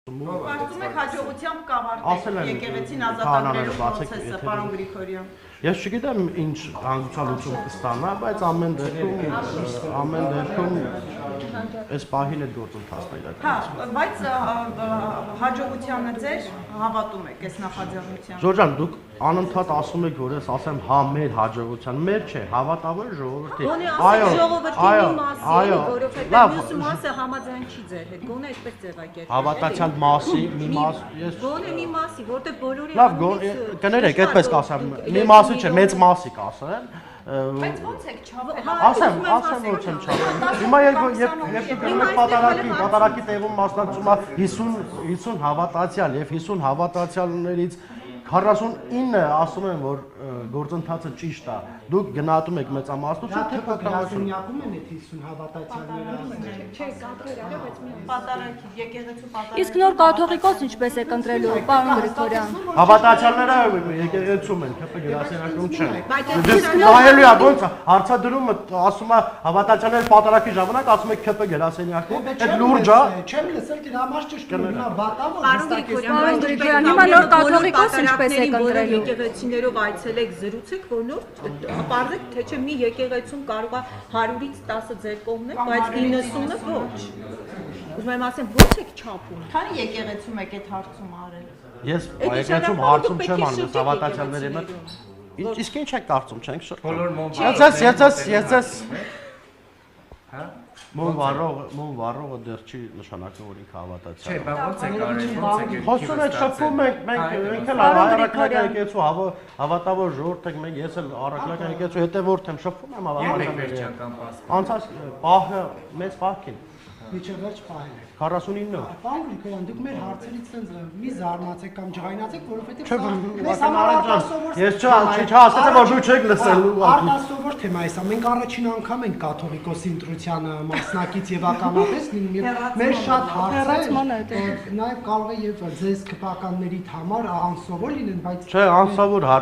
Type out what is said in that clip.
Կարծում եք հաջողությամբ կավարտեք եկեղեցին ազատագրելու process-ը, պարոն Գրիգորյան։ Ես չգիտեմ ինչ հանգուցալ լուծում կստանա, բայց ամեն դեպքում այս պահին այդ գործընթացն է իրականացվում։ Հա, բայց հաջողությանը ձեր հավատում եք այս նախաձեռնությանը։ Ժորժան, դուք անընդհատ ասում եք, որ ես ասեմ հա մեր հաջողության, մեր չէ, հավատավոր ժողովրդի։ Գոնե ասեք ժողովրդի մասի, որովհետև մյուս մասը համաձայն չի ձեր հետ, գոնե այդպես ձևակերպել։ Հավատացյալ մասի, մի մաս, ես Գոնե մի մասի, որտեղ բոլորի լավ, կներեք, այդպես կասեմ, մի մասի չէ, մեծ մասի կասեմ։ Բայց ո՞նց եք չափել։ Ասեմ, որ չեմ չափել։ Հիմա երբ պատարակի տեղում մասնակցում է 50 հավատացյալ եւ 50 հավատացյալներից 49-ը ասում են, որ գործընթացը ճիշտ է։ Դուք գնահատում եք մեծամասնություն, թե փոքրացնյակում են այդ 50 հավատացյալները։ Չէ, կադրերը, բայց մի պատարակի, եկեղեցու պատարակի։ Իսկ նոր կաթողիկոս ինչպես եք ընտրելու, պարոն Գրիգորյան։ Հավատացյալները եկեղեցում են, ԿՊ գրասենյակում չեն։ Նայելու է ոնց հարցադրումը ասում է հավատացյալները պատարակի ժամանակ ասում եք ԿՊ գրասենյակում, այդ լուրջ է։ Չեմ լսել դրա համար ճշգրիտ նա վատավ է։ Պարոն Գրիգորյան, հիմա նոր կաթողիկոս ինչպես եք ընտրելու։ Եկեղեցիներով այցելեք, զրուցեք, որ նոր պարզեք, թե չէ մի եկեղեցում կարող է 100-ից 10-ը ձեր կողմն է, բայց 90-ը ոչ։ Ուզում եմ ասեմ, ո՞նց եք չափում։ Քանի եկեղեցում եք այդ հարցում արել։ Ես եկեղեցում հարցում չեմ անում հավատացյալների հետ։ Իսկ ինչ եք կարծում, չենք շփվում։ Բոլոր Ես մոմ վառողը դեռ չի նշանակում, որ ինքը հավատացյալ է։ Չէ, բա ո՞նց եք արել, ո՞նց եք։ Խոսում եք, շփվում ենք, մենք էլ առաքելական եկեղեցու հավատավոր ժողովուրդ ենք, մենք ես էլ առաքելական եկեղեցու հետևորդ եմ, շփվում եմ հավատացյալների հետ։ Անցած պահը մեծ պահքին։ Միջև վերջ պահել եք։ 49-ով։ Պարոն Գրիգորյան, դուք մեր հարցերից ցենց մի զարմացեք կամ ջղայնացեք, որովհետև Ես չհասկացա, որ դու չեք լսելու։ Արտասովոր թեմա է սա։ Մենք առաջին անգամ ենք կաթողիկոսի ընտրությանը մասնակից եւ ականատես լինում եւ մեր շատ հարցեր նաեւ կարող է եւ ձեզ քպականների համար անսովոր լինեն, բայց Չէ, անսովոր